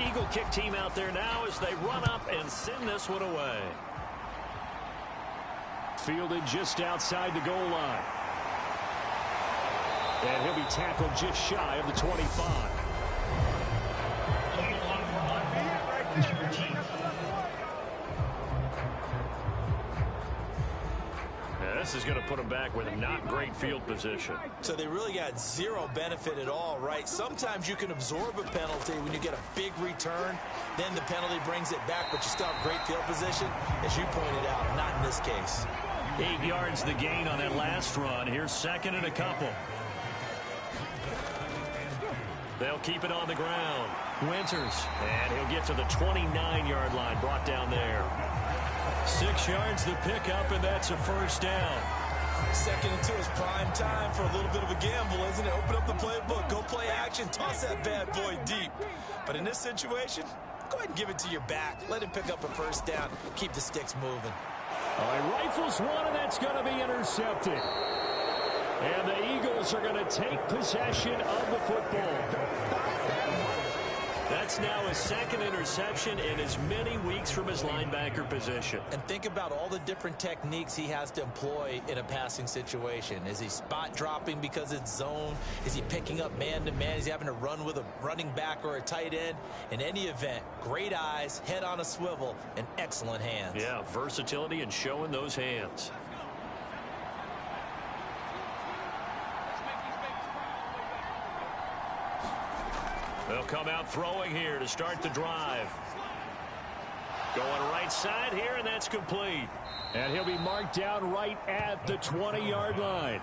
Eagle kick team out there now as they run up and send this one away. Fielded just outside the goal line. And he'll be tackled just shy of the 25. This is going to put them back with not great field position. So they really got zero benefit at all, right? Sometimes you can absorb a penalty when you get a big return. Then the penalty brings it back, but you still have great field position. As you pointed out, not in this case. 8 yards the gain on that last run. Here's second and a couple. They'll keep it on the ground. Winters, and he'll get to the 29-yard line, brought down there. 6 yards the pickup, and that's a first down. 2nd and 2 is prime time for a little bit of a gamble, isn't it? Open up the playbook, go play action, toss that bad boy deep. But in this situation, go ahead and give it to your back. Let him pick up a first down. Keep the sticks moving. All right, rifles one, and that's going to be intercepted. And the Eagles are going to take possession of the football. That's now his 2nd interception in as many weeks from his linebacker position. And think about all the different techniques he has to employ in a passing situation. Is he spot dropping because it's zone? Is he picking up man-to-man? Is he having to run with a running back or a tight end? In any event, great eyes, head on a swivel, and excellent hands. Yeah, versatility and showing those hands. They'll come out throwing here to start the drive. Going right side here, and that's complete. And he'll be marked down right at the 20-yard line.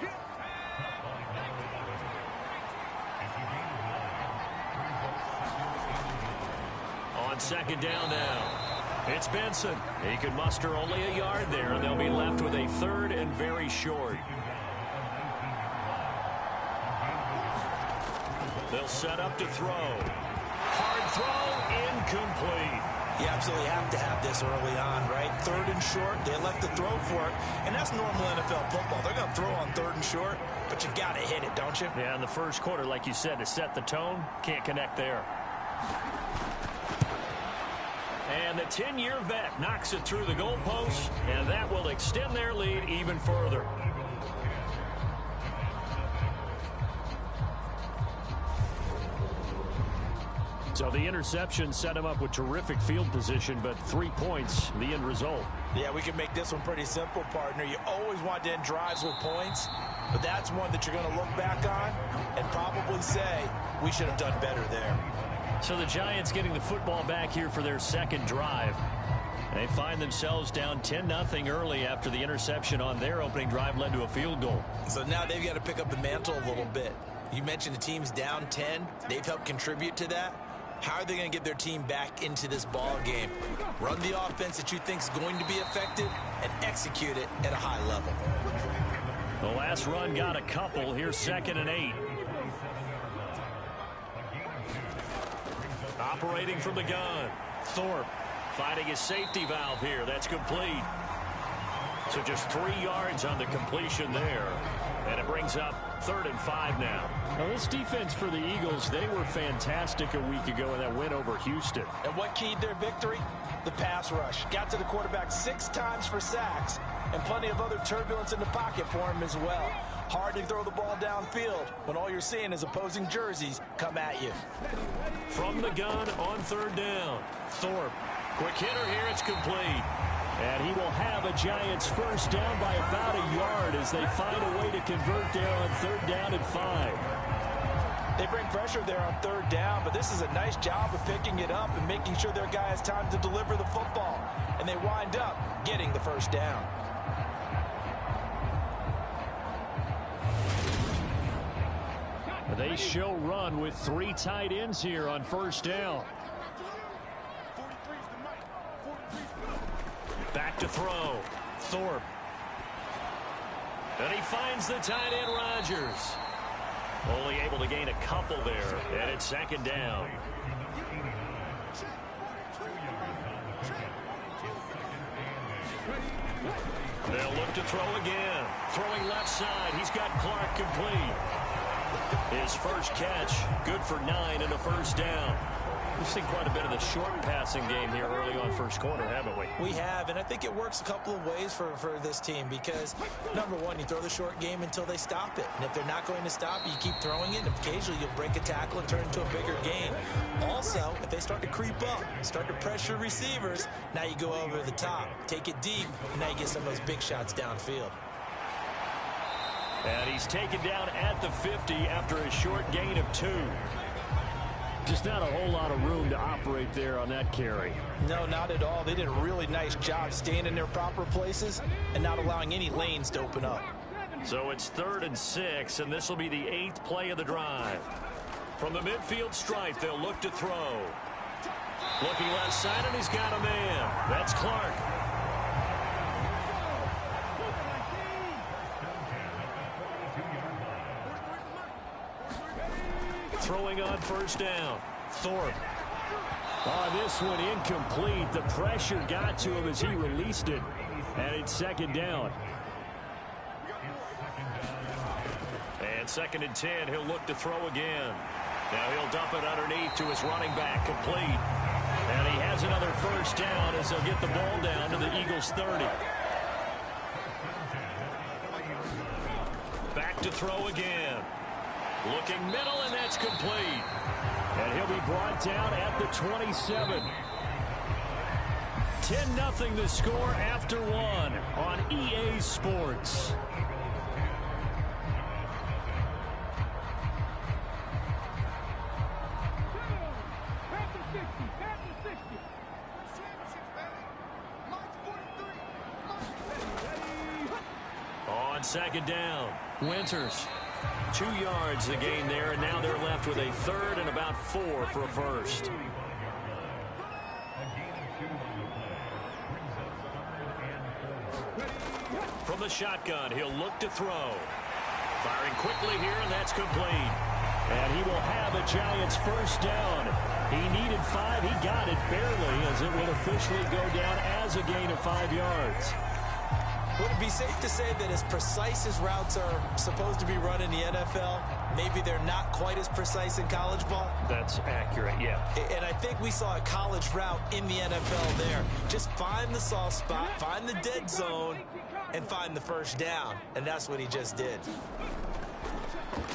On 2nd down now. It's Benson. He can muster only a yard there, and they'll be left with a 3rd and very short. They'll set up to throw. Hard throw, incomplete. You absolutely have to have this early on, right? 3rd and short, they elect to throw for it, and that's normal NFL football. They're going to throw on 3rd and short, but you got to hit it, don't you? Yeah, in the first quarter, like you said, to set the tone, can't connect there. And the 10-year vet knocks it through the goalpost, and that will extend their lead even further. So the interception set him up with terrific field position, but 3 points, the end result. Yeah, we can make this one pretty simple, partner. You always want to end drives with points, but that's one that you're going to look back on and probably say, we should have done better there. So the Giants getting the football back here for their 2nd drive. They find themselves down 10-0 early after the interception on their opening drive led to a field goal. So now they've got to pick up the mantle a little bit. You mentioned the team's down 10. They've helped contribute to that. How are they going to get their team back into this ball game? Run the offense that you think is going to be effective and execute it at a high level. The last run got a couple. Here's 2nd and 8. Operating from the gun. Thorpe finding his safety valve here. That's complete. So just 3 yards on the completion there. And it brings up 3rd and 5 now. Now this defense for the Eagles, they were fantastic a week ago in that win over Houston. And what keyed their victory? The pass rush. Got to the quarterback 6 times for sacks. And plenty of other turbulence in the pocket for him as well. Hard to throw the ball downfield when all you're seeing is opposing jerseys come at you. From the gun on 3rd down. Thorpe. Quick hitter here. It's complete. And he will have a Giants first down by about a yard as they find a way to convert there on 3rd down and 5. They bring pressure there on 3rd down, but this is a nice job of picking it up and making sure their guy has time to deliver the football. And they wind up getting the first down. They show run with 3 tight ends here on 1st down. Back to throw. Thorpe. And he finds the tight end, Rodgers. Only able to gain a couple there. And it's 2nd down. They'll look to throw again. Throwing left side. He's got Clark complete. His first catch, good for 9 and a first down. We've seen quite a bit of the short passing game here early on first quarter, haven't we? We have, and I think it works a couple of ways for this team because, number one, you throw the short game until they stop it. And if they're not going to stop, you keep throwing it, and occasionally you'll break a tackle and turn it into a bigger gain. Also, if they start to creep up, start to pressure receivers, now you go over the top, take it deep, and now you get some of those big shots downfield. And he's taken down at the 50 after a short gain of 2. Just not a whole lot of room to operate there on that carry. No, not at all. They did a really nice job staying in their proper places and not allowing any lanes to open up. So it's 3rd and 6, and this will be the 8th play of the drive. From the midfield stripe, they'll look to throw. Looking left side, and he's got a man. That's Clark. Throwing on first down. Thorpe. This one incomplete. The pressure got to him as he released it. And it's 2nd down. And 2nd and 10. He'll look to throw again. Now he'll dump it underneath to his running back. Complete. And he has another first down as they'll get the ball down to the Eagles' 30. Back to throw again. Looking middle, and that's complete. And he'll be brought down at the 27. 10-0 the score after 1 on EA Sports. On 2nd down, Winters. 2 yards the gain there, and now they're left with a 3rd and about 4 for a first. From the shotgun, he'll look to throw. Firing quickly here, and that's complete. And he will have a Giants first down. He needed 5. He got it barely as it will officially go down as a gain of 5 yards. Would it be safe to say that as precise as routes are supposed to be run in the NFL, maybe they're not quite as precise in college ball? That's accurate, yeah. And I think we saw a college route in the NFL there. Just find the soft spot, find the dead zone, and find the first down. And that's what he just did.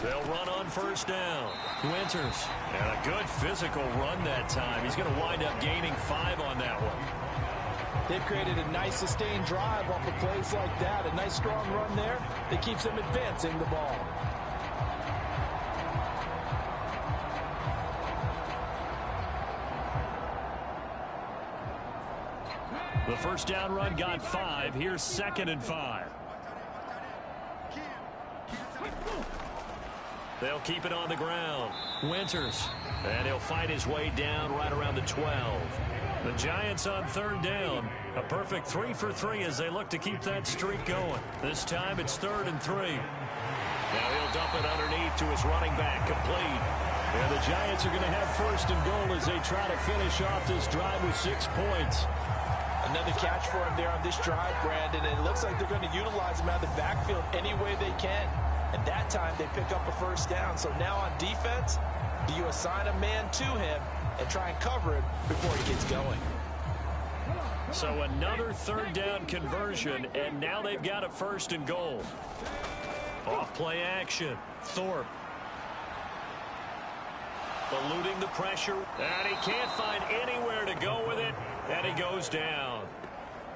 They'll run on first down. Winters. And a good physical run that time. He's going to wind up gaining 5 on that one. They've created a nice sustained drive off of plays like that. A nice strong run there that keeps them advancing the ball. The first down run got 5. Here's 2nd and 5. They'll keep it on the ground. Winters. And he'll fight his way down right around the 12. The Giants on 3rd down. A perfect 3 for 3 as they look to keep that streak going. This time it's 3rd and 3. Now he'll dump it underneath to his running back. Complete. And the Giants are going to have 1st and goal as they try to finish off this drive with 6 points. Another catch for him there on this drive, Brandon. And it looks like they're going to utilize him out of the backfield any way they can. And that time they pick up a first down. So now on defense, do you assign a man to him and try and cover him before he gets going? So another 3rd down conversion, and now they've got a 1st and goal. Off play action. Thorpe. Eluding the pressure, and he can't find anywhere to go with it, and he goes down.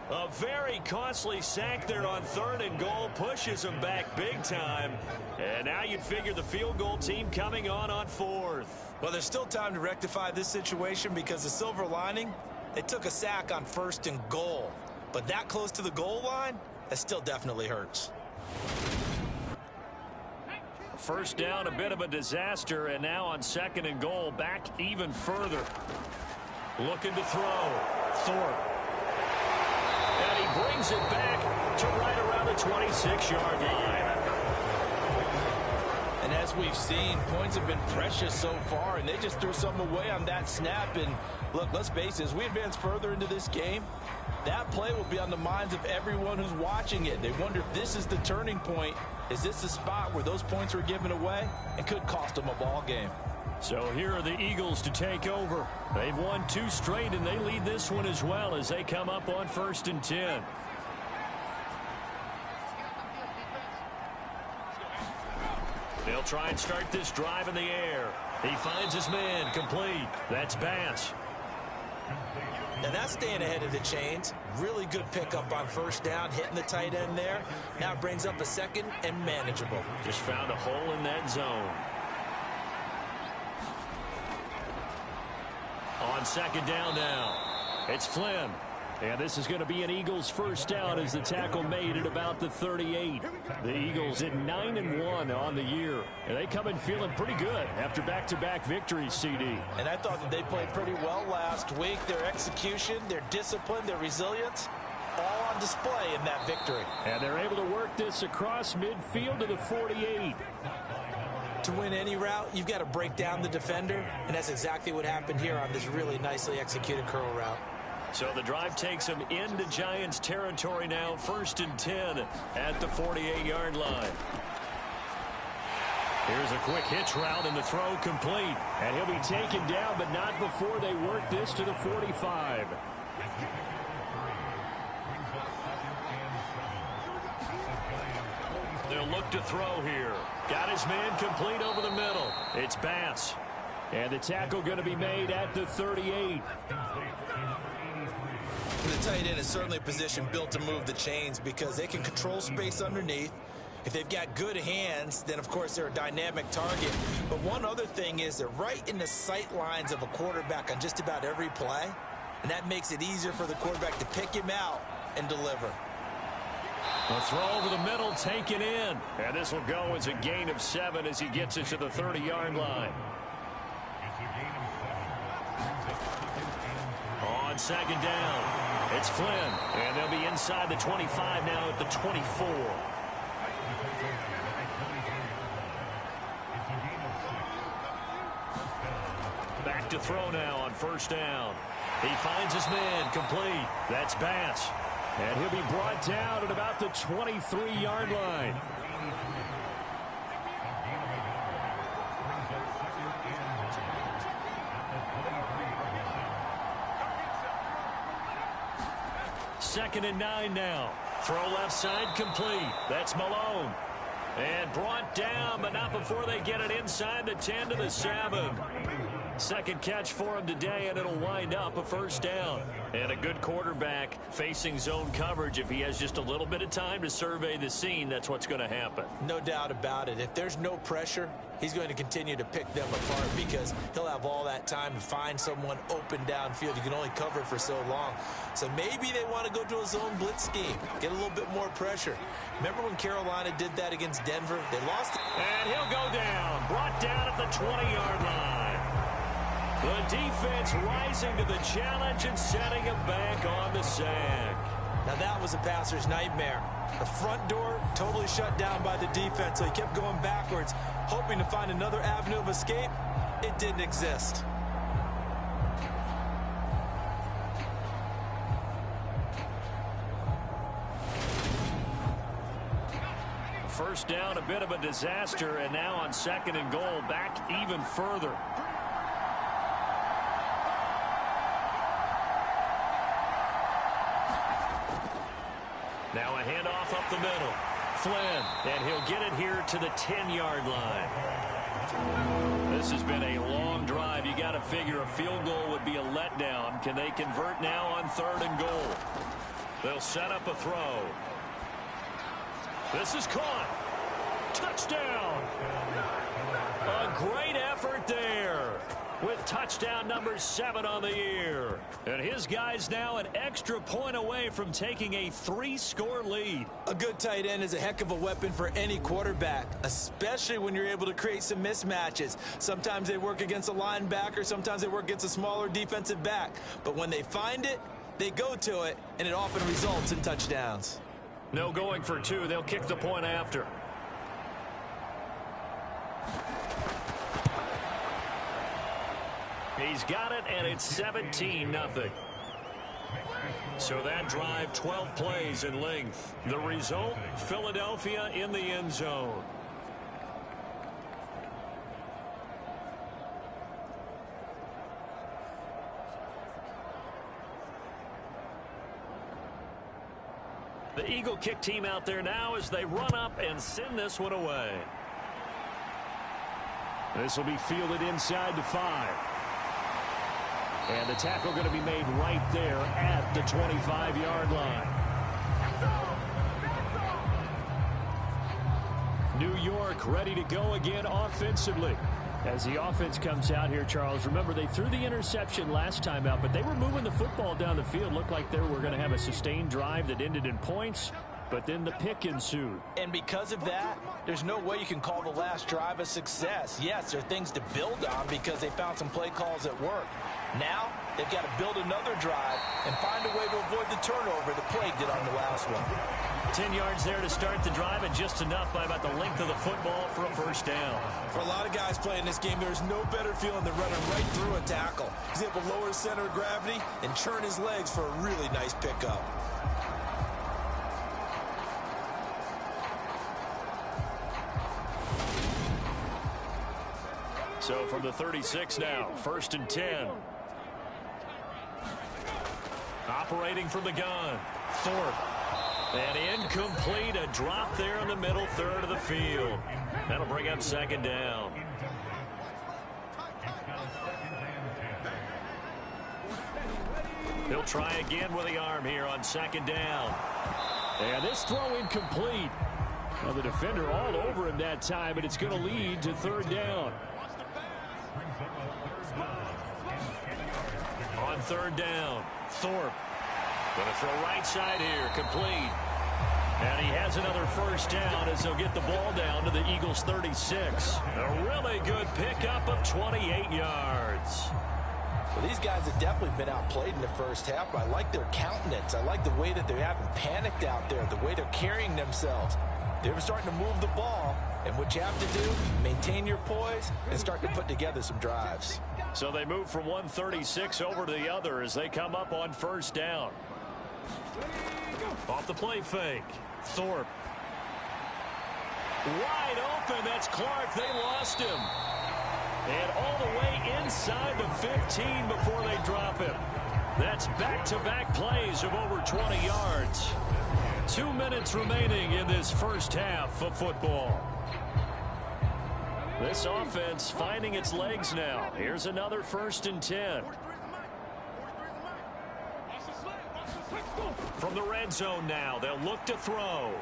A very costly sack there on 3rd and goal, pushes him back big time, and now you'd figure the field goal team coming on 4th. Well, there's still time to rectify this situation because the silver lining, they took a sack on 1st and goal. But that close to the goal line, that still definitely hurts. First down, a bit of a disaster, and now on 2nd and goal, back even further. Looking to throw. Thorpe. And he brings it back to right around the 26-yard line. And And as we've seen, points have been precious so far, and they just threw something away on that snap. And look, let's face it, as we advance further into this game, that play will be on the minds of everyone who's watching it. They wonder if this is the turning point. Is this the spot where those points were given away and could cost them a ball game? So here are the Eagles to take over. They've won 2 straight, and they lead this one as well as they come up on 1st and 10. They'll try and start this drive in the air. He finds his man complete. That's Bass. Now that's staying ahead of the chains. Really good pickup on 1st down, hitting the tight end there. Now it brings up a 2nd and manageable. Just found a hole in that zone. On 2nd down now, it's Flynn. And this is going to be an Eagles 1st down as the tackle made at about the 38. The Eagles at 9-1 on the year. And they come in feeling pretty good after back-to-back victories, CD. And I thought that they played pretty well last week. Their execution, their discipline, their resilience, all on display in that victory. And they're able to work this across midfield to the 48. To win any route, you've got to break down the defender. And that's exactly what happened here on this really nicely executed curl route. So the drive takes them into Giants territory now, 1st and 10 at the 48-yard line. Here's a quick hitch route and the throw complete. And he'll be taken down, but not before they work this to the 45. They'll look to throw here. Got his man complete over the middle. It's Bass. And the tackle going to be made at the 38. The tight end is certainly a position built to move the chains because they can control space underneath. If they've got good hands, then of course they're a dynamic target. But one other thing is they're right in the sight lines of a quarterback on just about every play. And that makes it easier for the quarterback to pick him out and deliver. A throw over the middle taken in. And this will go as a gain of 7 as he gets it to the 30-yard line. On 2nd down, it's Flynn. And they'll be inside the 25 now at the 24. Back to throw now on 1st down. He finds his man complete. That's Bass. And he'll be brought down at about the 23-yard line. Second and 9 now. Throw left side complete. That's Malone. And brought down, but not before they get it inside the 10 to the 7. Second catch for him today, and it'll wind up a 1st down. And a good quarterback facing zone coverage. If he has just a little bit of time to survey the scene, that's what's going to happen. No doubt about it. If there's no pressure, he's going to continue to pick them apart because he'll have all that time to find someone open downfield. You can only cover it for so long. So maybe they want to go to a zone blitz scheme, get a little bit more pressure. Remember when Carolina did that against Denver? They lost it. And he'll go down, brought down at the 20-yard line. The defense rising to the challenge and setting him back on the sack. Now that was a passer's nightmare. The front door totally shut down by the defense, so he kept going backwards, hoping to find another avenue of escape. It didn't exist. First down, a bit of a disaster, and now on 2nd and goal, back even further. Now a handoff up the middle. Flynn, and he'll get it here to the 10-yard line. This has been a long drive. You got to figure a field goal would be a letdown. Can they convert now on 3rd and goal? They'll set up a throw. This is caught. Touchdown. A great effort there with touchdown number 7 on the year. And his guys now an extra point away from taking a 3-score lead. A good tight end is a heck of a weapon for any quarterback, especially when you're able to create some mismatches. Sometimes they work against a linebacker, sometimes they work against a smaller defensive back. But when they find it, they go to it, and it often results in touchdowns. No going for 2. They'll kick the point after. He's got it, and it's 17-0. So that drive, 12 plays in length. The result, Philadelphia in the end zone. The Eagle kick team out there now as they run up and send this one away. This will be fielded inside the 5. And the tackle going to be made right there at the 25-yard line. New York ready to go again offensively. As the offense comes out here, Charles, remember they threw the interception last time out, but they were moving the football down the field. Looked like they were going to have a sustained drive that ended in points, but then the pick ensued. And because of that, there's no way you can call the last drive a success. Yes, there are things to build on because they found some play calls that work. Now, they've got to build another drive and find a way to avoid the turnover that plagued it on the last one. 10 yards there to start the drive, and just enough by about the length of the football for a first down. For a lot of guys playing this game, there's no better feeling than running right through a tackle. He's able to lower his center of gravity and churn his legs for a really nice pickup. So from the 36 now, 1st and 10. Operating from the gun, Thorpe. And incomplete, a drop there in the middle third of the field. That'll bring up 2nd down. He'll try again with the arm here on 2nd down. And this throw incomplete. Well, the defender all over him that time, but it's going to lead to 3rd down. On 3rd down, Thorpe. Going to throw right side here, complete. And he has another first down as they'll get the ball down to the Eagles' 36. A really good pickup of 28 yards. Well, these guys have definitely been outplayed in the first half, but I like their countenance. I like the way that they haven't panicked out there, the way they're carrying themselves. They're starting to move the ball, and what you have to do, maintain your poise and start to put together some drives. So they move from 136 over to the other as they come up on 1st down. Off the play fake, Thorpe. Wide open, that's Clark. They lost him. And all the way inside the 15 before they drop him. That's back-to-back plays of over 20 yards. 2 minutes remaining in this first half of football. This offense finding its legs now. Here's another 1st and 10. From the red zone now, they'll look to throw.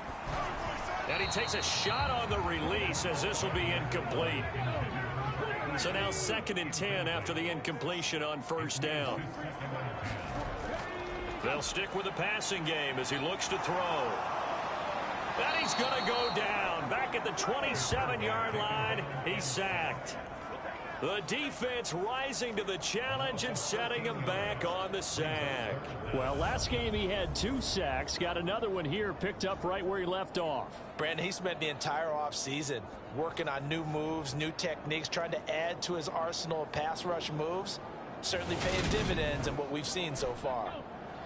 And he takes a shot on the release as this will be incomplete. So now 2nd and 10 after the incompletion on 1st down. They'll stick with the passing game as he looks to throw. And he's going to go down. Back at the 27-yard line, he's sacked. The defense rising to the challenge and setting him back on the sack. Well, last game he had 2 sacks. Got another one here picked up right where he left off. Brandon, he spent the entire offseason working on new moves, new techniques, trying to add to his arsenal of pass rush moves. Certainly paying dividends in what we've seen so far.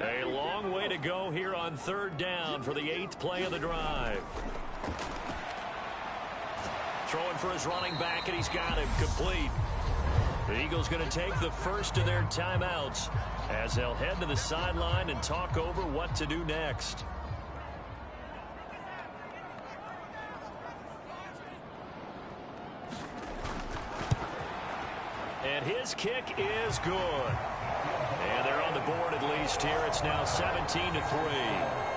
A long way to go here on 3rd down for the 8th play of the drive. Throwing for his running back, and he's got him complete. The Eagles going to take the first of their timeouts as they'll head to the sideline and talk over what to do next. And his kick is good. And they're on the board at least here. It's now 17-3.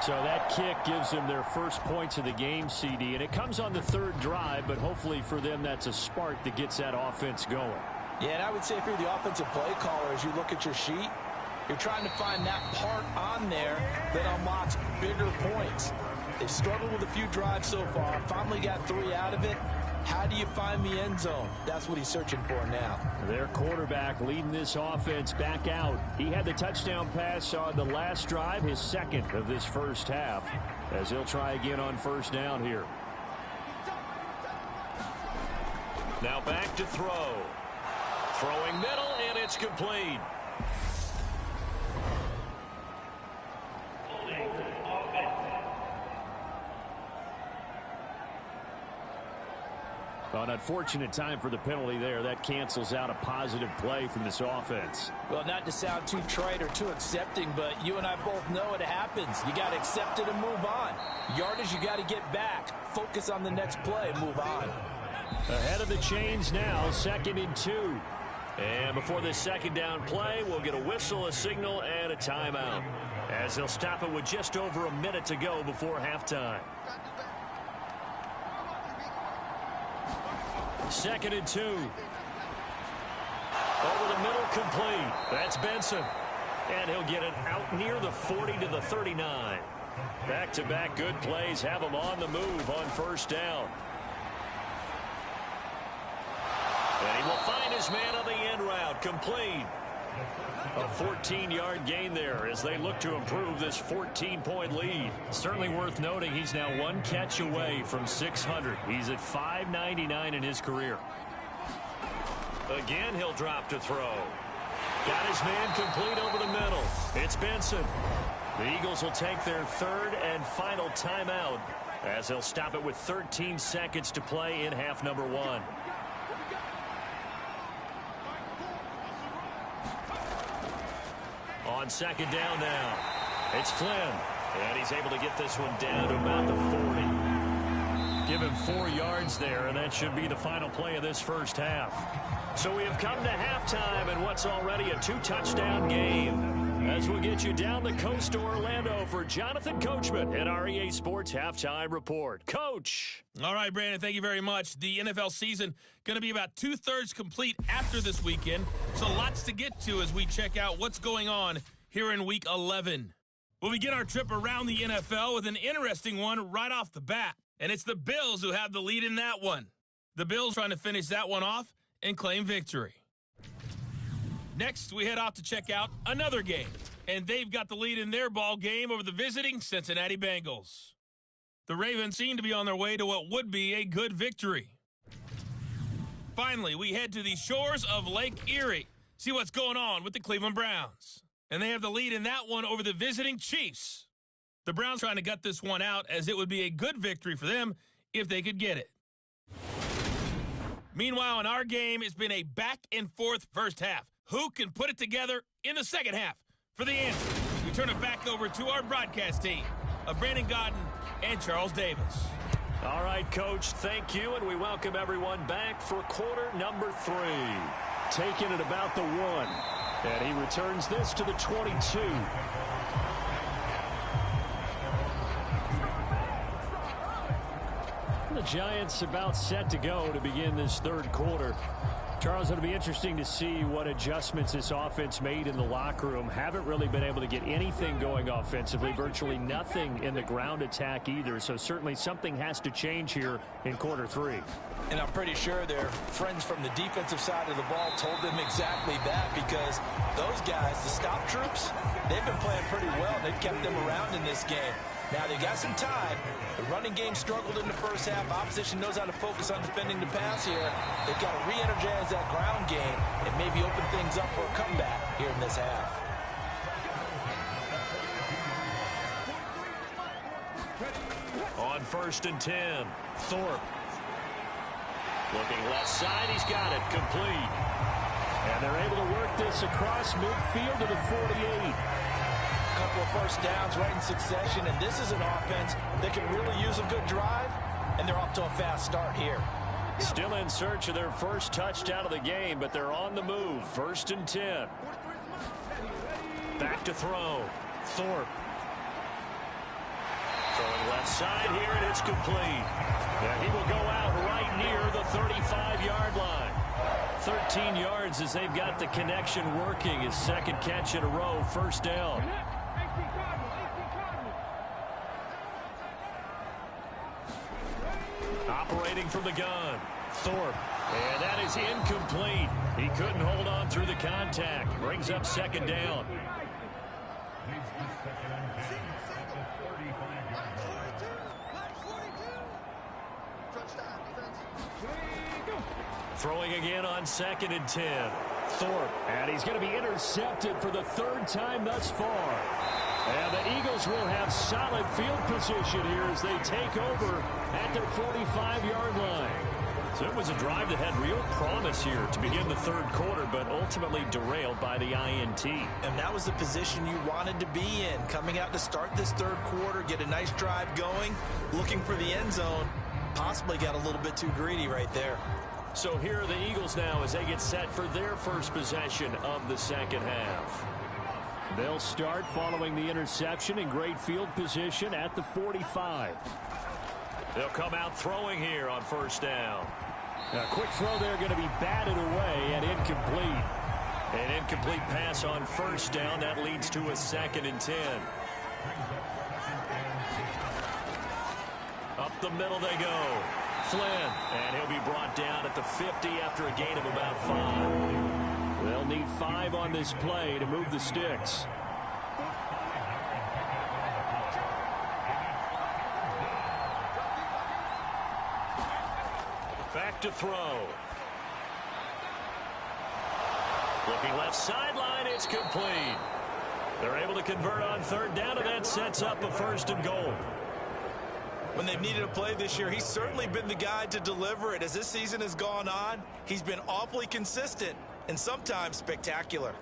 So that kick gives them their first points of the game, CD, and it comes on the 3rd drive, but hopefully for them that's a spark that gets that offense going. Yeah, and I would say if you're the offensive play caller, as you look at your sheet, you're trying to find that part on there that unlocks bigger points. They've struggled with a few drives so far, finally got 3 out of it. How do you find the end zone? That's what he's searching for now. Their quarterback leading this offense back out. He had the touchdown pass on the last drive, his 2nd of this first half, as he'll try again on 1st down here. Now back to throw. Throwing middle, and it's complete. An unfortunate time for the penalty there. That cancels out a positive play from this offense. Well, not to sound too trite or too accepting, but you and I both know it happens. You got to accept it and move on. Yardage, you got to get back. Focus on the next play and move on. Ahead of the chains now, 2nd and 2. And before this second down play, we'll get a whistle, a signal, and a timeout, as they'll stop it with just over a minute to go before halftime. 2nd and 2. Over the middle, complete. That's Benson. And he'll get it out near the 40 to the 39. Back-to-back good plays have him on the move on first down. And he will find his man on the end route, complete. A 14-yard gain there as they look to improve this 14-point lead. Certainly worth noting he's now one catch away from 600. He's at 599 in his career. Again, he'll drop to throw. Got his man complete over the middle. It's Benson. The Eagles will take their third and final timeout as they'll stop it with 13 seconds to play in half number 1. On second down now, it's Flynn, and he's able to get this one down to about the 40. Give him 4 yards there, and that should be the final play of this first half. So we have come to halftime in what's already a 2-touchdown game. As we'll get you down the coast to Orlando for Jonathan Coachman at our EA Sports Halftime Report. Coach. All right, Brandon, thank you very much. The NFL season going to be about 2/3 complete after this weekend, so lots to get to as we check out what's going on here in Week 11. We'll begin our trip around the NFL with an interesting one right off the bat, and it's the Bills who have the lead in that one. The Bills trying to finish that one off and claim victory. Next, we head off to check out another game, and they've got the lead in their ball game over the visiting Cincinnati Bengals. The Ravens seem to be on their way to what would be a good victory. Finally, we head to the shores of Lake Erie, see what's going on with the Cleveland Browns. And they have the lead in that one over the visiting Chiefs. The Browns trying to gut this one out as it would be a good victory for them if they could get it. Meanwhile, in our game, it's been a back-and-forth first half. Who can put it together in the second half? For the answer, we turn it back over to our broadcast team of Brandon Godden and Charles Davis. All right, Coach, thank you, and we welcome everyone back for quarter number 3. Taking it about the 1. And he returns this to the 22. The Giants about set to go to begin this third quarter. Charles, it'll be interesting to see what adjustments this offense made in the locker room. Haven't really been able to get anything going offensively, virtually nothing in the ground attack either. So certainly something has to change here in quarter 3. And I'm pretty sure their friends from the defensive side of the ball told them exactly that, because those guys, the stop troops, they've been playing pretty well. They've kept them around in this game. Now, they got some time. The running game struggled in the first half. Opposition knows how to focus on defending the pass here. They've got to re-energize that ground game and maybe open things up for a comeback here in this half. On 1st and 10, Thorpe. Looking left side, he's got it, complete. And they're able to work this across midfield to the 48. Couple of first downs right in succession, and this is an offense that can really use a good drive, and they're off to a fast start here. Still in search of their first touchdown of the game, but they're on the move. 1st and 10. Back to throw. Thorpe. Throwing left side here, and it's complete. And he will go out right near the 35-yard line. 13 yards as they've got the connection working. His second catch in a row, first down. Operating from the gun, Thorpe. And that is incomplete. He couldn't hold on through the contact. Brings up second down. Throwing again on 2nd and 10. Thorpe, and he's going to be intercepted for the 3rd time thus far. And the Eagles will have solid field position here as they take over at their 45-yard line. So it was a drive that had real promise here to begin the 3rd quarter, but ultimately derailed by the INT. And that was the position you wanted to be in. Coming out to start this 3rd quarter, get a nice drive going, looking for the end zone. Possibly got a little bit too greedy right there. So here are the Eagles now as they get set for their first possession of the 2nd half. They'll start following the interception in great field position at the 45. They'll come out throwing here on 1st down. A quick throw there going to be batted away and incomplete. An incomplete pass on 1st down. That leads to a 2nd and 10. Up the middle they go. Flynn, and he'll be brought down at the 50 after a gain of about 5. They'll need 5 on this play to move the sticks. Back to throw. Looking left sideline, it's complete. They're able to convert on 3rd down, and that sets up a 1st and goal. When they've needed a play this year, he's certainly been the guy to deliver it. As this season has gone on, he's been awfully consistent and sometimes spectacular.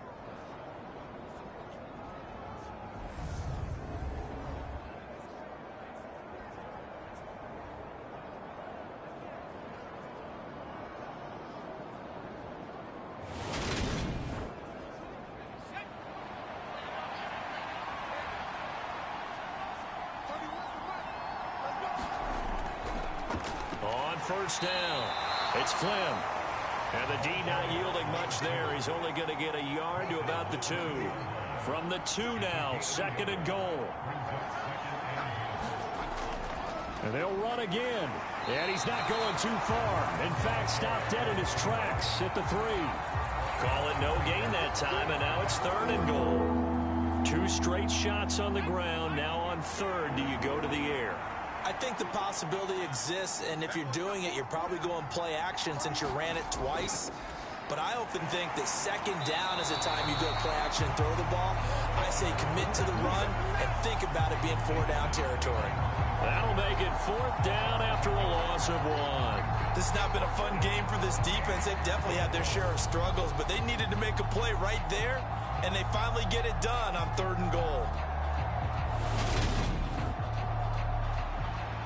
On 1st down, it's Flynn. And the D not yielding much there. He's only going to get a yard to about the 2. From the 2 now, 2nd and goal. And they'll run again. And he's not going too far. In fact, stopped dead in his tracks at the 3. Call it no gain that time, and now it's 3rd and goal. 2 straight shots on the ground. Now on 3rd, do you go to the air? I think the possibility exists, and if you're doing it, you're probably going play action since you ran it twice. But I often think that 2nd down is the time you go play action and throw the ball. I say commit to the run and think about it being 4-down territory. That'll make it 4th down after a loss of 1. This has not been a fun game for this defense. They've definitely had their share of struggles, but they needed to make a play right there, and they finally get it done on 3rd and goal.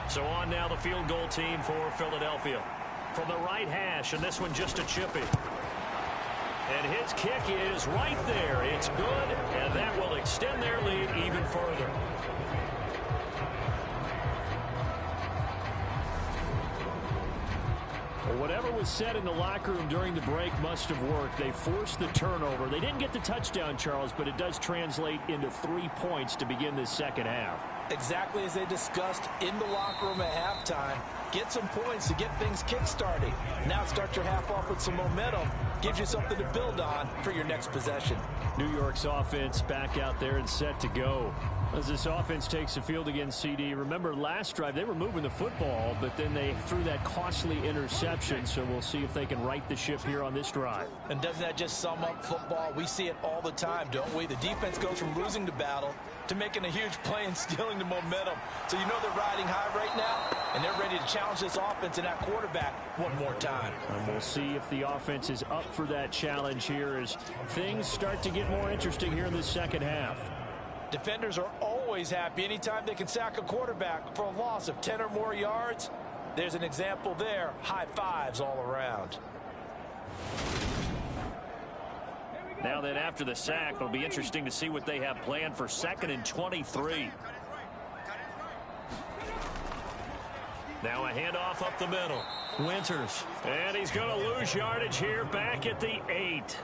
So on now the field goal team for Philadelphia. From the right hash, and this one just a chippy. And his kick is right there. It's good, and that will extend their lead even further. Well, whatever was said in the locker room during the break must have worked. They forced the turnover. They didn't get the touchdown, Charles, but it does translate into 3 points to begin this 2nd half. Exactly as they discussed in the locker room at halftime. Get some points to get things kick-started. Now start your half off with some momentum. Gives you something to build on for your next possession. New York's offense back out there and set to go. As this offense takes the field against CD, remember last drive they were moving the football, but then they threw that costly interception, so we'll see if they can right the ship here on this drive. And doesn't that just sum up football? We see it all the time, don't we? The defense goes from losing the battle to making a huge play and stealing the momentum. So you know they're riding high right now, and they're ready to challenge this offense and that quarterback one more time. And we'll see if the offense is up for that challenge here as things start to get more interesting here in the 2nd half. Defenders are always happy anytime they can sack a quarterback for a loss of 10 or more yards. There's an example there. High fives all around. Now then, after the sack, it'll be interesting to see what they have planned for 2nd and 23. Now a handoff up the middle. Winters. And he's going to lose yardage here back at the 8.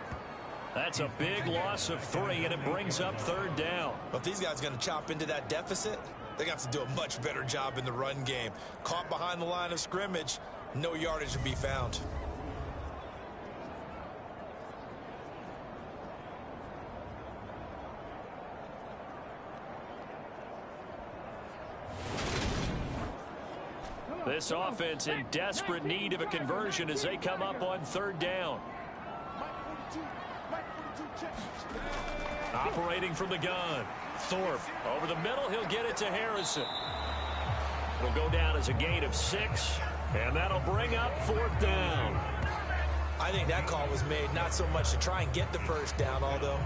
That's a big loss of 3, and it brings up 3rd down. But if these guys are going to chop into that deficit, they're going to have to do a much better job in the run game. Caught behind the line of scrimmage, no yardage to be found. This offense in desperate need of a conversion as they come up on third down. Operating from the gun. Thorpe over the middle. He'll get it to Harrison. It'll go down as a gain of 6, and that'll bring up fourth down. I think that call was made not so much to try and get the first down, although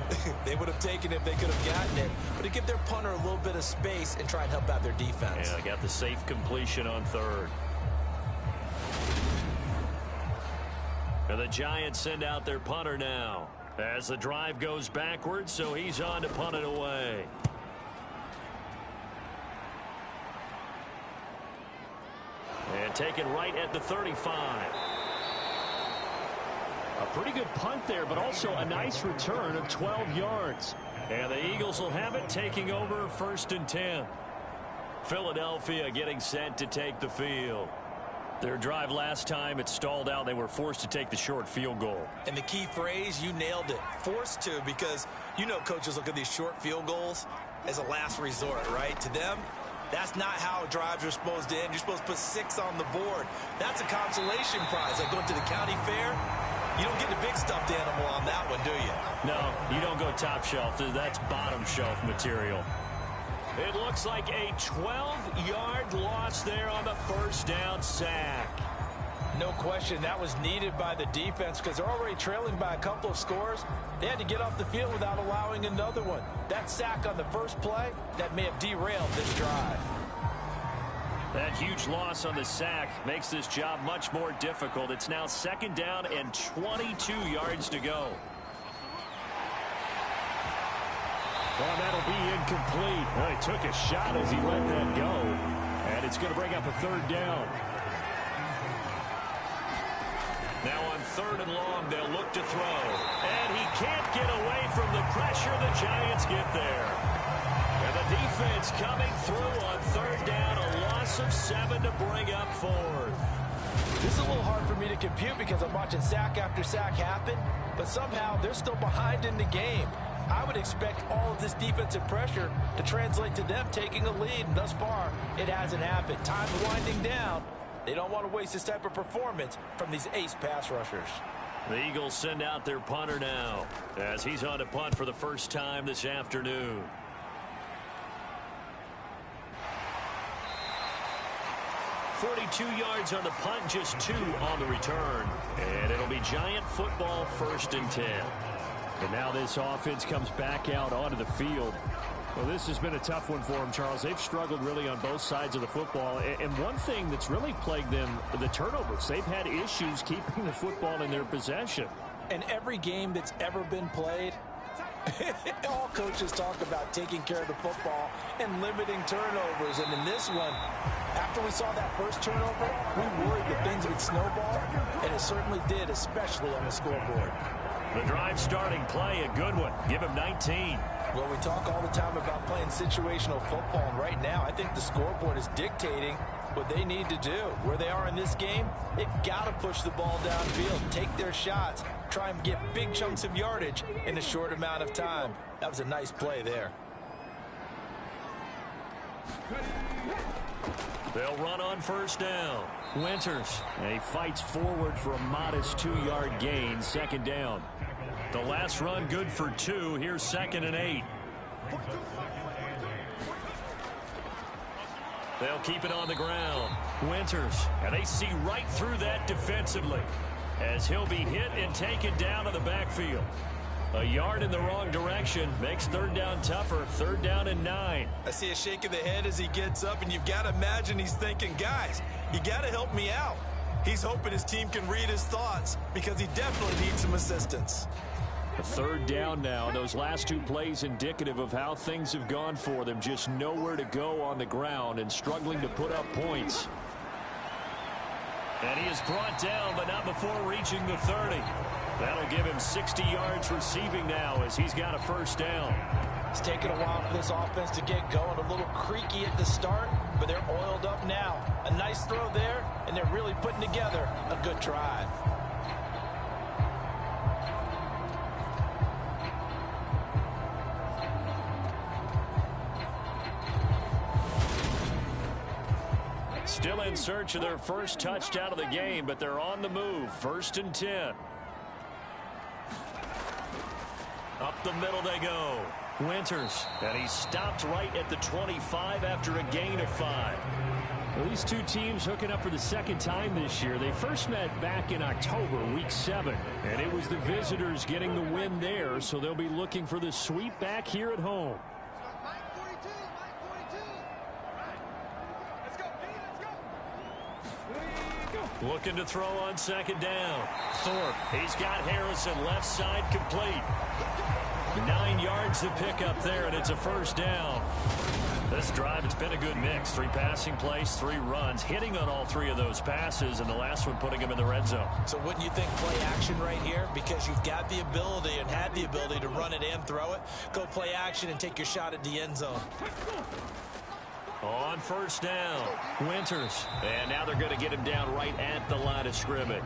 they would have taken it if they could have gotten it, but to give their punter a little bit of space and try and help out their defense. Yeah, got the safe completion on third. And the Giants send out their punter now as the drive goes backwards, so he's on to punt it away. And taken right at the 35. A pretty good punt there, but also a nice return of 12 yards. And the Eagles will have it, taking over first and 10. Philadelphia getting set to take the field. Their drive last time, it stalled out. They were forced to take the short field goal. And the key phrase, you nailed it. Forced to, because you know coaches look at these short field goals as a last resort, right? To them, that's not how drives are supposed to end. You're supposed to put 6 on the board. That's a consolation prize. Like going to the county fair. You don't get the big stuffed animal on that one, do you? No, you don't go top shelf. That's bottom shelf material. It looks like a 12-yard loss there on the first down sack. No question, that was needed by the defense because they're already trailing by a couple of scores. They had to get off the field without allowing another one. That sack on the first play, that may have derailed this drive. That huge loss on the sack makes this job much more difficult. It's now second down and 22 yards to go. Well, that'll be incomplete. Well, he took a shot as he let that go. And it's going to bring up a third down. Now on third and long, they'll look to throw. And he can't get away from the pressure. The Giants get there. And the defense coming through on third down. A loss of 7 to bring up fourth. This is a little hard for me to compute because I'm watching sack after sack happen, but somehow they're still behind in the game. I would expect all of this defensive pressure to translate to them taking a lead, and thus far, it hasn't happened. Time's winding down. They don't want to waste this type of performance from these ace pass rushers. The Eagles send out their punter now as he's on to punt for the first time this afternoon. .42 yards on the punt, just 2 on the return. And it'll be Giant football, first and 10. And now this offense comes back out onto the field. Well, this has been a tough one for them, Charles. They've struggled really on both sides of the football. And one thing that's really plagued them, the turnovers. They've had issues keeping the football in their possession. In every game that's ever been played, all coaches talk about taking care of the football and limiting turnovers. And in this one, after we saw that first turnover, we worried that things would snowball, and it certainly did, especially on the scoreboard. The drive starting play, a good one. Give him 19. Well, we talk all the time about playing situational football, and right now I think the scoreboard is dictating what they need to do. Where they are in this game, they've got to push the ball downfield, take their shots, try and get big chunks of yardage in a short amount of time. That was a nice play there. They'll run on first down. Winters, and he fights forward for a modest 2-yard gain, second down. The last run good for 2. Here's second and 8. They'll keep it on the ground. Winters, and they see right through that defensively as he'll be hit and taken down to the backfield. A yard in the wrong direction makes third down tougher. Third down and 9. I see a shake of the head as he gets up, and you've got to imagine he's thinking, guys, you got to help me out. He's hoping his team can read his thoughts because he definitely needs some assistance. A third down now. Those last 2 plays indicative of how things have gone for them. Just nowhere to go on the ground and struggling to put up points. And he is brought down, but not before reaching the 30. That'll give him 60 yards receiving now as he's got a first down. It's taken a while for this offense to get going. A little creaky at the start, but they're oiled up now. A nice throw there, and they're really putting together a good drive. Still in search of their first touchdown of the game, but they're on the move. 1st and 10. Up the middle they go. Winters, and he stopped right at the 25 after a gain of 5. Well, these two teams hooking up for the second time this year. They first met back in October, week 7, and it was the visitors getting the win there, so they'll be looking for the sweep back here at home. Looking to throw on 2nd down. Thorpe, he's got Harrison left side complete. 9 yards to pick up there, and it's a 1st down. This drive, it's been a good mix. 3 passing plays, 3 runs, hitting on all 3 of those passes, and the last one putting him in the red zone. So wouldn't you think play action right here? Because you've got the ability and had the ability to run it and throw it. Go play action and take your shot at the end zone. On 1st down, Winters. And now they're going to get him down right at the line of scrimmage.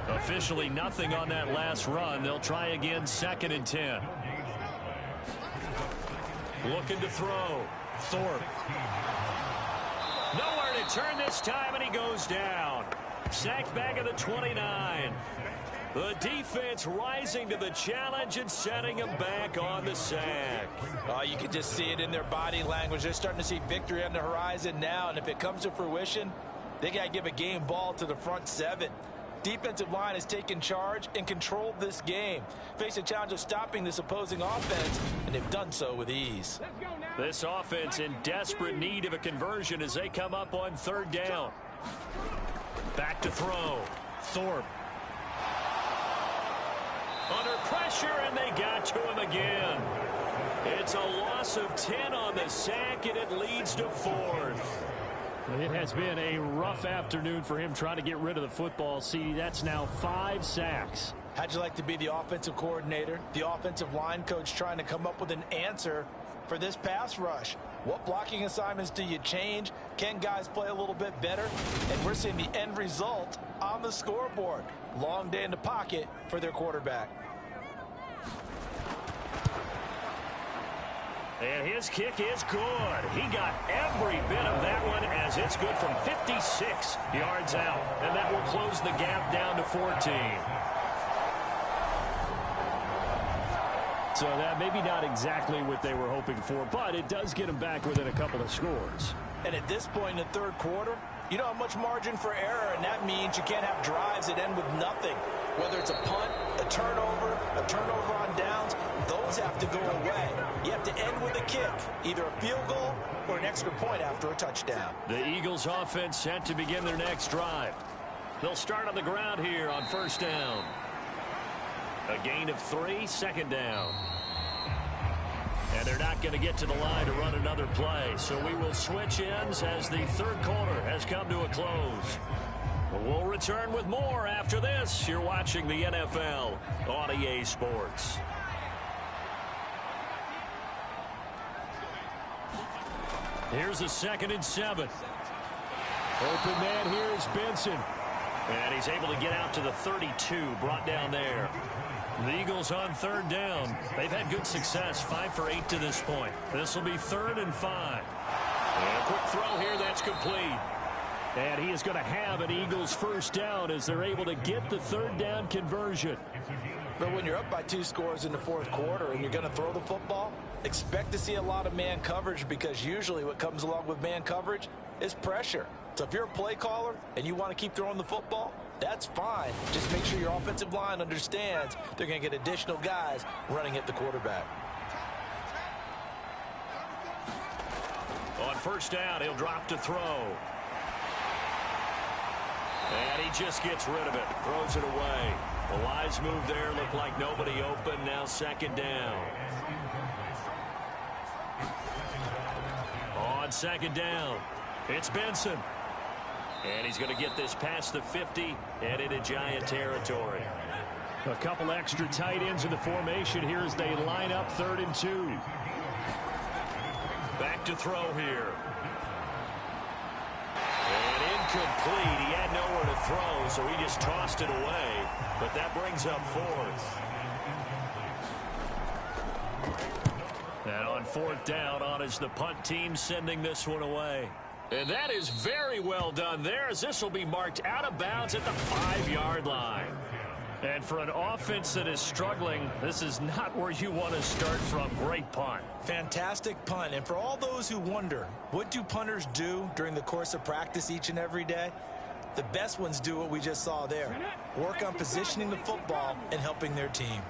Officially nothing on that last run. They'll try again 2nd and 10. Looking to throw. Thorpe. Nowhere to turn this time, and he goes down. Sacked back at the 29. The defense rising to the challenge and setting him back on the sack. You can just see it in their body language. They're starting to see victory on the horizon now, and if it comes to fruition, they got to give a game ball to the front 7. Defensive line has taken charge and controlled this game. Face a challenge of stopping this opposing offense, and they've done so with ease. This offense in desperate need of a conversion as they come up on 3rd down. Back to throw. Thorpe. Under pressure, and they got to him again. It's a loss of 10 on the sack, and it leads to 4th. It has been a rough afternoon for him trying to get rid of the football. See, that's now 5 sacks. How'd you like to be the offensive coordinator, the offensive line coach, trying to come up with an answer for this pass rush? What blocking assignments do you change? Can guys play a little bit better? And we're seeing the end result on the scoreboard. Long day in the pocket for their quarterback. And his kick is good. He got every bit of that one as it's good from 56 yards out. And that will close the gap down to 14. So that maybe not exactly what they were hoping for, but it does get them back within a couple of scores. And at this point in the 3rd quarter, you don't have much margin for error, and that means you can't have drives that end with nothing. Whether it's a punt, a turnover on downs, those have to go away. You have to end with a kick, either a field goal or an extra point after a touchdown. The Eagles offense set to begin their next drive. They'll start on the ground here on 1st down. A gain of 3, 2nd down. And they're not going to get to the line to run another play. So we will switch ends as the 3rd quarter has come to a close. We'll return with more after this. You're watching the NFL on EA Sports. Here's a 2nd and 7. Open man here is Benson. And he's able to get out to the 32, brought down there. The Eagles on 3rd down. They've had good success, 5 for 8 to this point. This will be 3rd and 5. And a quick throw here, that's complete. And he is going to have an Eagles 1st down as they're able to get the 3rd down conversion. But when you're up by 2 scores in the 4th quarter and you're going to throw the football, expect to see a lot of man coverage, because usually what comes along with man coverage is pressure. So if you're a play caller and you want to keep throwing the football, that's fine. Just make sure your offensive line understands they're going to get additional guys running at the quarterback. On 1st down, he'll drop to throw. And he just gets rid of it, throws it away. The wise move there, looked like nobody open. Now 2nd down. On 2nd down, it's Benson. And he's going to get this past the 50 and into Giant territory. A couple extra tight ends in the formation here as they line up 3rd and 2. Back to throw here. And incomplete. He had nowhere to throw, so he just tossed it away. But that brings up 4th. And on 4th down, on is the punt team sending this one away. And that is very well done there, as this will be marked out of bounds at the 5-yard line. And for an offense that is struggling, this is not where you want to start from. Great punt. Fantastic punt. And for all those who wonder, what do punters do during the course of practice each and every day? The best ones do what we just saw there. Work on positioning the football and helping their team.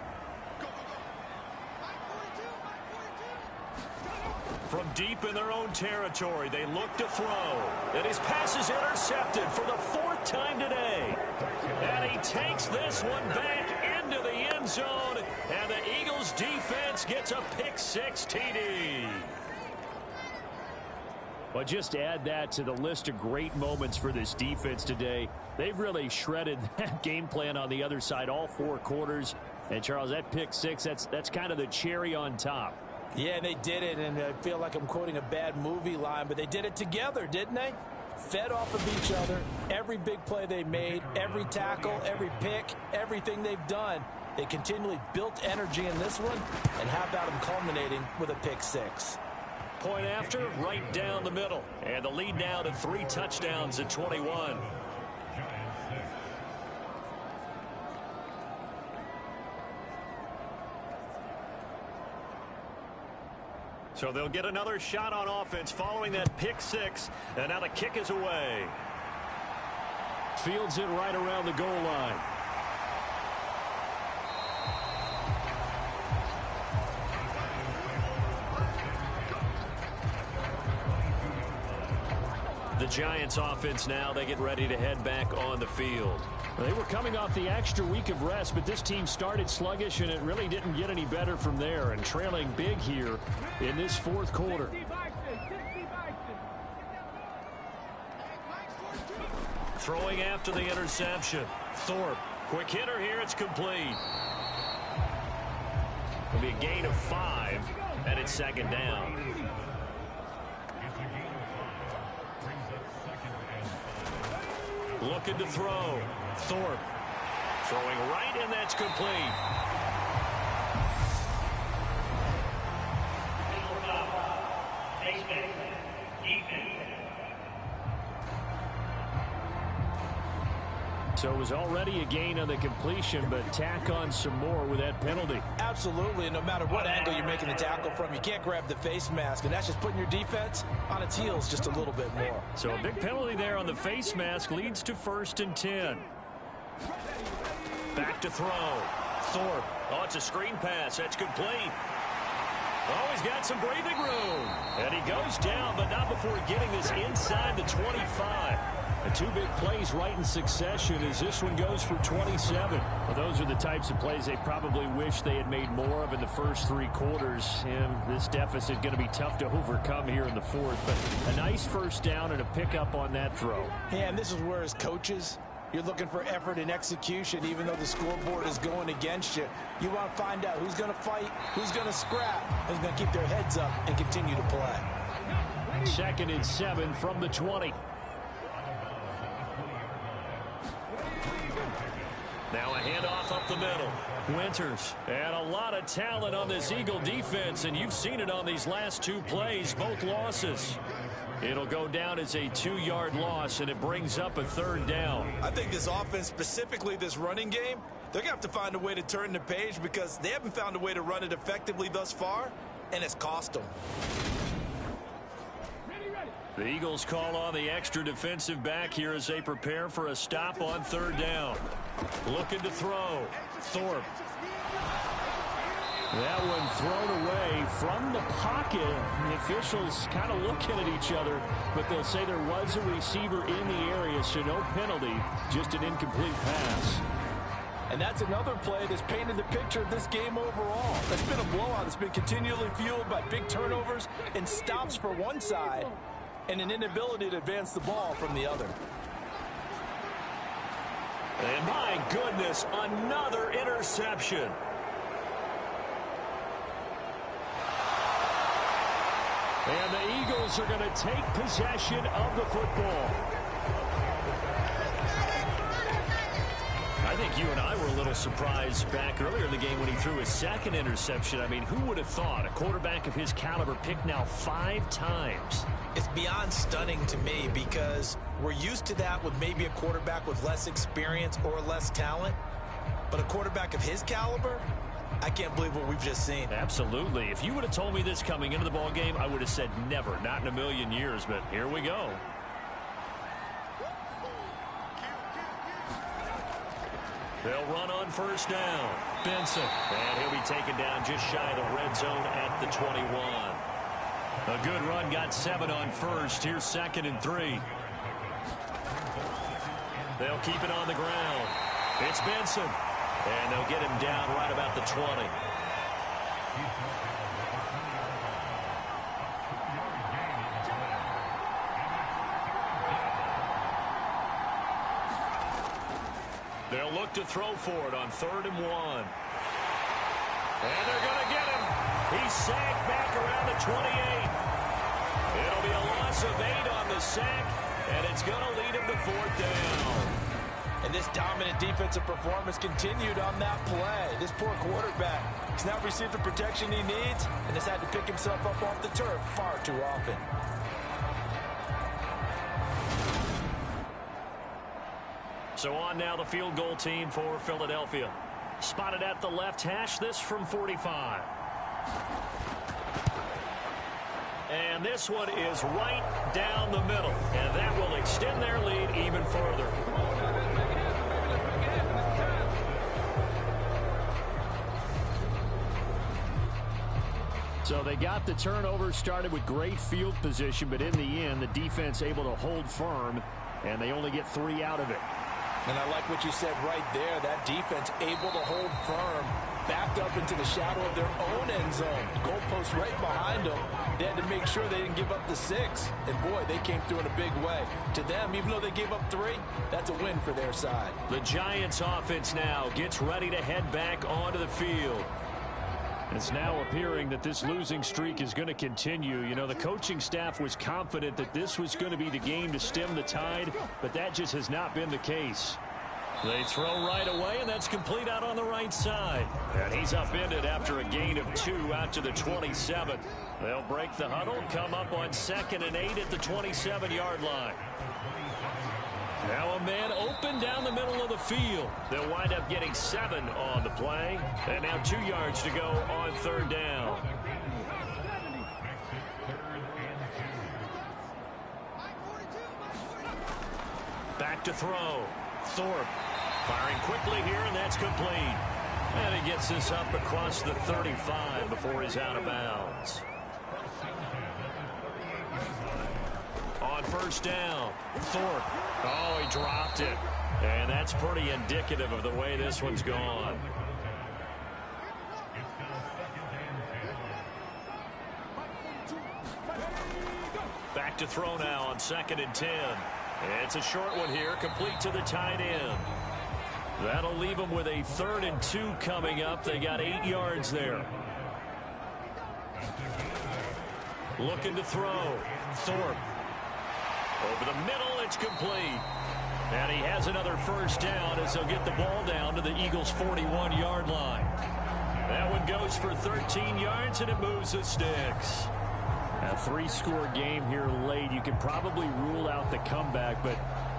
From deep in their own territory, they look to throw. And his pass is intercepted for the 4th time today. And he takes this one back into the end zone. And the Eagles defense gets a pick-6 TD. Well, just add that to the list of great moments for this defense today. They've really shredded that game plan on the other side all 4 quarters. And, Charles, that pick-6, that's kind of the cherry on top. Yeah, and they did it, and I feel like I'm quoting a bad movie line, but they did it together, didn't they? Fed off of each other, every big play they made, every tackle, every pick, everything they've done. They continually built energy in this one, and how about them culminating with a pick-6? Point after, right down the middle. And the lead now to 3 touchdowns at 21. So they'll get another shot on offense following that pick-6. And now the kick is away. Fields it right around the goal line. The Giants offense now, they get ready to head back on the field. They were coming off the extra week of rest, but this team started sluggish, and it really didn't get any better from there. And trailing big here in this 4th quarter. Throwing after the interception. Thorpe, quick hitter here, it's complete. It'll be a gain of 5, and it's 2nd down. Looking to throw. Thorpe throwing right, and that's complete. So it was already a gain on the completion, but tack on some more with that penalty. Absolutely. No matter what angle you're making the tackle from, you can't grab the face mask, and that's just putting your defense on its heels just a little bit more. So a big penalty there on the face mask leads to 1st and 10. Back to throw. Thorpe. Oh, it's a screen pass. That's complete. Oh, he's got some breathing room. And he goes down, but not before getting this inside the 25. The 2 big plays right in succession as this one goes for 27. Well, those are the types of plays they probably wish they had made more of in the first 3 quarters. And this deficit going to be tough to overcome here in the 4th. But a nice 1st down and a pickup on that throw. Yeah, and this is where, as coaches, you're looking for effort and execution, even though the scoreboard is going against you. You want to find out who's going to fight, who's going to scrap, who's going to keep their heads up and continue to play. 2nd and 7 from the 20. Now a handoff up the middle. Winters. And a lot of talent on this Eagle defense, and you've seen it on these last 2 plays, both losses. It'll go down as a 2-yard loss, and it brings up a 3rd down. I think this offense, specifically this running game, they're going to have to find a way to turn the page because they haven't found a way to run it effectively thus far, and it's cost them. The Eagles call on the extra defensive back here as they prepare for a stop on 3rd down. Looking to throw. Thorpe. That one thrown away from the pocket. The officials kind of looking at each other, but they'll say there was a receiver in the area, so no penalty, just an incomplete pass. And that's another play that's painted the picture of this game overall. It's been a blowout. It's been continually fueled by big turnovers and stops for one side and an inability to advance the ball from the other. And my goodness, another interception. And the Eagles are going to take possession of the football. I I think you and I were a little surprised back earlier in the game when he threw his second interception. I mean, who would have thought a quarterback of his caliber picked now 5 times? It's beyond stunning to me because we're used to that with maybe a quarterback with less experience or less talent. But a quarterback of his caliber, I can't believe what we've just seen. Absolutely. If you would have told me this coming into the ball game, I would have said never, not in a million years. But here we go. They'll run on first down. Benson. And he'll be taken down just shy of the red zone at the 21. A good run, got 7 on first. Here's 2nd and 3. They'll keep it on the ground. It's Benson. And they'll get him down right about the 20. They'll look to throw for it on 3rd and 1. And they're going to get him. He's sacked back around the 28. It'll be a loss of 8 on the sack, and it's going to lead him to 4th down. And this dominant defensive performance continued on that play. This poor quarterback has not received the protection he needs and has had to pick himself up off the turf far too often. So on now the field goal team for Philadelphia. Spotted at the left hash, this from 45. And this one is right down the middle. And that will extend their lead even further. So they got the turnover, started with great field position, but in the end, the defense able to hold firm, and they only get 3 out of it. And I like what you said right there. That defense able to hold firm, backed up into the shadow of their own end zone. Goalpost right behind them. They had to make sure they didn't give up the 6. And, boy, they came through in a big way. To them, even though they gave up 3, that's a win for their side. The Giants offense now gets ready to head back onto the field. It's now appearing that this losing streak is going to continue. You know, the coaching staff was confident that this was going to be the game to stem the tide, but that just has not been the case. They throw right away, and that's complete out on the right side. And he's upended after a gain of 2 out to the 27. They'll break the huddle, come up on 2nd and 8 at the 27-yard line. Now a man open down the middle of the field. They'll wind up getting 7 on the play. And now 2 yards to go on 3rd down. Back to throw. Thorpe firing quickly here, and that's complete. And he gets this up across the 35 before he's out of bounds. On 1st down, Thorpe. Oh, he dropped it. And that's pretty indicative of the way this one's gone. Back to throw now on 2nd and 10. It's a short one here, complete to the tight end. That'll leave them with a 3rd and 2 coming up. They got 8 yards there. Looking to throw. Thorpe. Over the middle, it's complete. And he has another 1st down as he'll get the ball down to the Eagles' 41-yard line. That one goes for 13 yards, and it moves the sticks. A 3-score game here late. You can probably rule out the comeback, but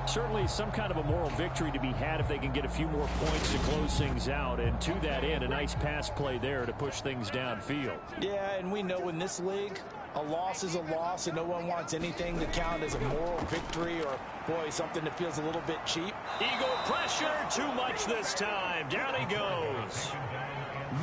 certainly some kind of a moral victory to be had if they can get a few more points to close things out. And to that end, a nice pass play there to push things downfield. Yeah, and we know in this league, a loss is a loss, and no one wants anything to count as a moral victory or, boy, something that feels a little bit cheap. Eagle pressure, too much this time. Down he goes.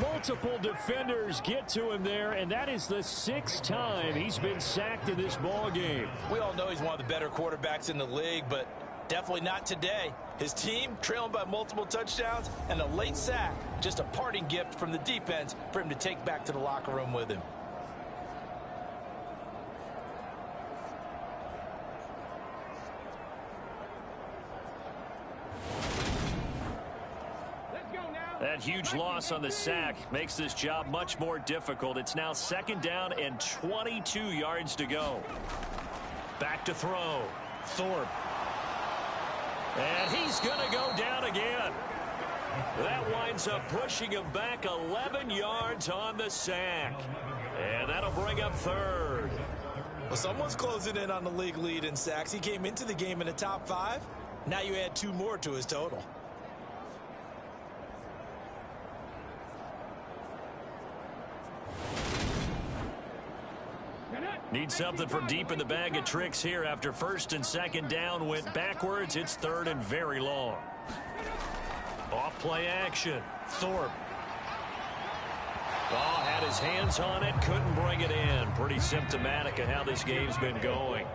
Multiple defenders get to him there, and that is the 6th time he's been sacked in this ball game. We all know he's one of the better quarterbacks in the league, but definitely not today. His team trailing by multiple touchdowns, and a late sack, just a parting gift from the defense for him to take back to the locker room with him. That huge loss on the sack makes this job much more difficult. It's now 2nd down and 22 yards to go. Back to throw. Thorpe. And he's going to go down again. That winds up pushing him back 11 yards on the sack. And that'll bring up third. Well, someone's closing in on the league lead in sacks. He came into the game in the top 5. Now you add 2 more to his total. Need something from deep in the bag of tricks here after first and second down went backwards. It's third and very long. Off play action. Thorpe. Oh, had his hands on it, couldn't bring it in. Pretty symptomatic of how this game's been going.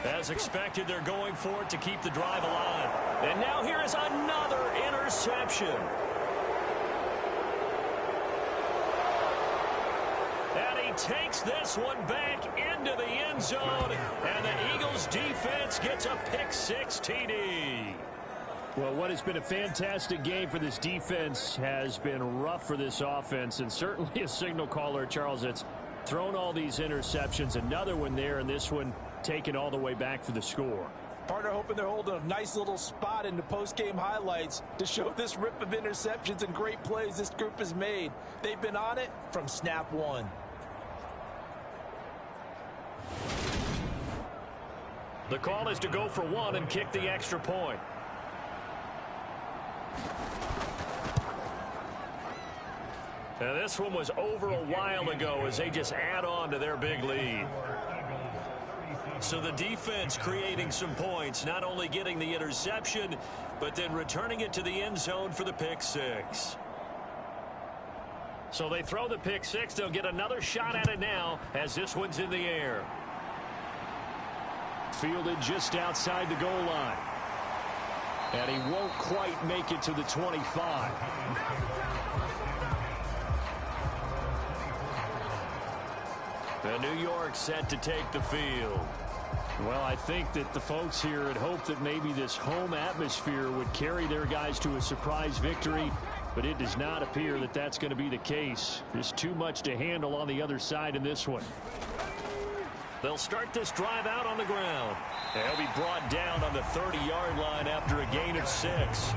As expected, they're going for it to keep the drive alive. And now here is another interception. And he takes this one back into the end zone. And the Eagles defense gets a pick-6 TD. Well, what has been a fantastic game for this defense has been rough for this offense, and certainly a signal caller, Charles, that's thrown all these interceptions. Another one there, and this one taken all the way back for the score. Partner hoping they're holding a nice little spot in the post-game highlights to show this rip of interceptions and great plays this group has made. They've been on it from snap 1. The call is to go for 1 and kick the extra point. Now this one was over a while ago as they just add on to their big lead. So the defense creating some points, not only getting the interception, but then returning it to the end zone for the pick-6. So they throw the pick-6. They'll get another shot at it now as this one's in the air. Fielded just outside the goal line. And he won't quite make it to the 25. The New York set to take the field. Well, I think that the folks here had hoped that maybe this home atmosphere would carry their guys to a surprise victory, but it does not appear that that's going to be the case. There's too much to handle on the other side in this one. They'll start this drive out on the ground. They'll be brought down on the 30-yard line after a gain of 6.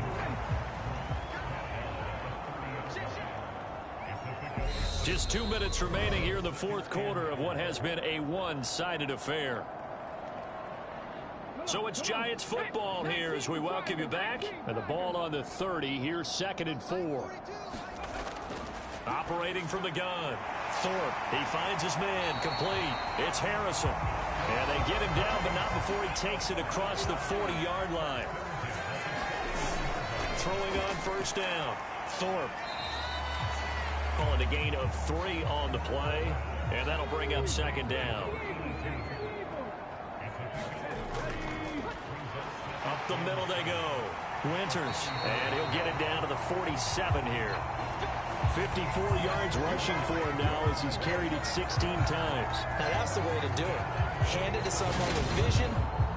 Just 2 minutes remaining here in the fourth quarter of what has been a one-sided affair. So it's Giants football here as we welcome you back. And the ball on the 30. Here's 2nd and 4. Operating from the gun. Thorpe, he finds his man, complete. It's Harrison. And they get him down, but not before he takes it across the 40-yard line. Throwing on first down. Thorpe. Calling a gain of 3 on the play. And that'll bring up 2nd down. Up the middle they go. Winters. And he'll get it down to the 47 here. 54 yards rushing for him now as he's carried it 16 times. Now that's the way to do it. Hand it to someone with vision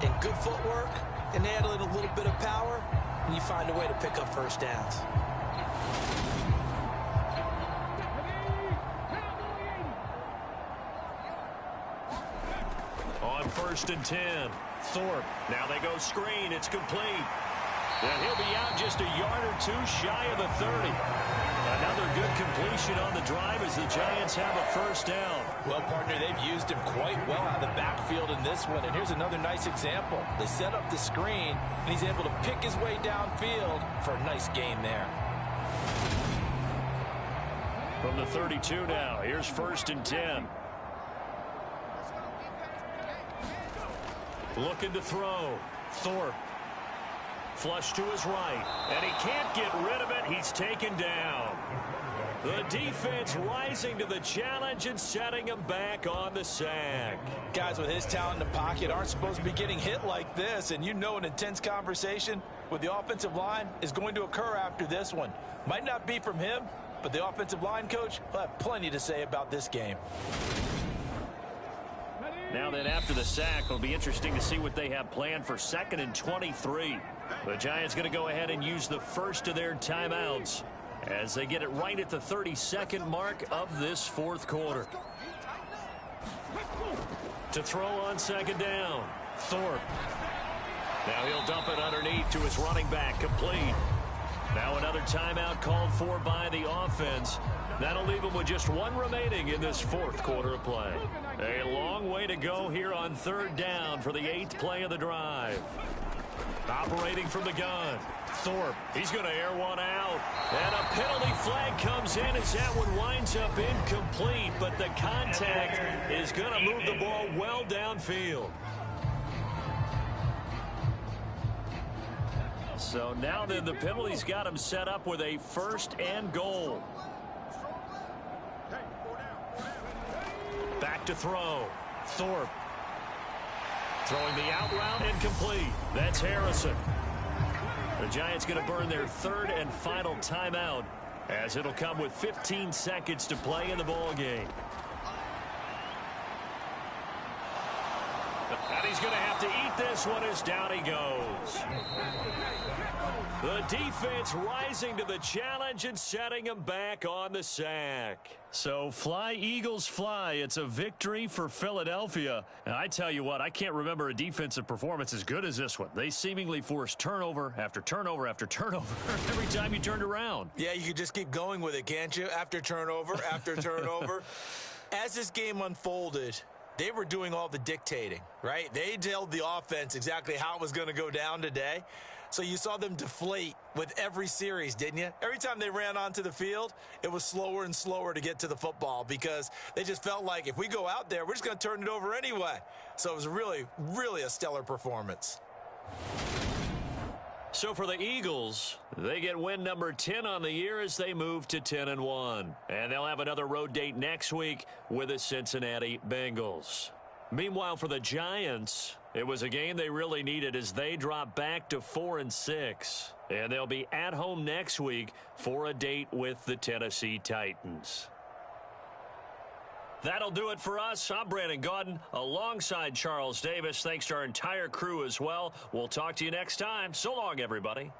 and good footwork, and add in a little bit of power, and you find a way to pick up first downs. On 1st and 10, Thorpe. Now they go screen. It's complete. And he'll be out just a yard or 2 shy of the 30. Another good completion on the drive as the Giants have a first down. Well, partner, they've used him quite well out of the backfield in this one. And here's another nice example. They set up the screen, and he's able to pick his way downfield for a nice gain there. From the 32 now, here's 1st and 10. Looking to throw. Thorpe. Flush to his right. And he can't get rid of it. He's taken down. The defense rising to the challenge and setting him back on the sack. Guys with his talent in the pocket aren't supposed to be getting hit like this. And you know an intense conversation with the offensive line is going to occur after this one. Might not be from him, but the offensive line coach will have plenty to say about this game. Now then, after the sack, it'll be interesting to see what they have planned for 2nd and 23. The Giants going to go ahead and use the first of their timeouts as they get it right at the 32nd mark of this fourth quarter. To throw on 2nd down, Thorpe. Now he'll dump it underneath to his running back, complete. Now another timeout called for by the offense. That'll leave him with just one remaining in this fourth quarter of play. A long way to go here on third down for the 8th play of the drive. Operating from the gun, Thorpe. He's going to air one out. And a penalty flag comes in as that one winds up incomplete. But the contact is going to move the ball well downfield. So now then the penalty's got him set up with a 1st and goal. Back to throw. Thorpe. Throwing the out route incomplete. That's Harrison. The Giants going to burn their 3rd and final timeout as it'll come with 15 seconds to play in the ball game. And he's going to have to eat this one as down he goes. The defense rising to the challenge and setting him back on the sack. So fly, Eagles, fly. It's a victory for Philadelphia. And I tell you what, I can't remember a defensive performance as good as this one. They seemingly forced turnover after turnover after turnover every time you turned around. Yeah, you could just keep going with it, can't you? After turnover, after turnover. As this game unfolded, they were doing all the dictating, right? They told the offense exactly how it was going to go down today. So you saw them deflate with every series, didn't you? Every time they ran onto the field, it was slower and slower to get to the football because they just felt like if we go out there, we're just going to turn it over anyway. So it was really, really a stellar performance. So for the Eagles, they get win number 10 on the year as they move to 10-1. And they'll have another road date next week with the Cincinnati Bengals. Meanwhile, for the Giants, it was a game they really needed as they drop back to 4-6. And they'll be at home next week for a date with the Tennessee Titans. That'll do it for us. I'm Brandon Gaudin alongside Charles Davis. Thanks to our entire crew as well. We'll talk to you next time. So long, everybody.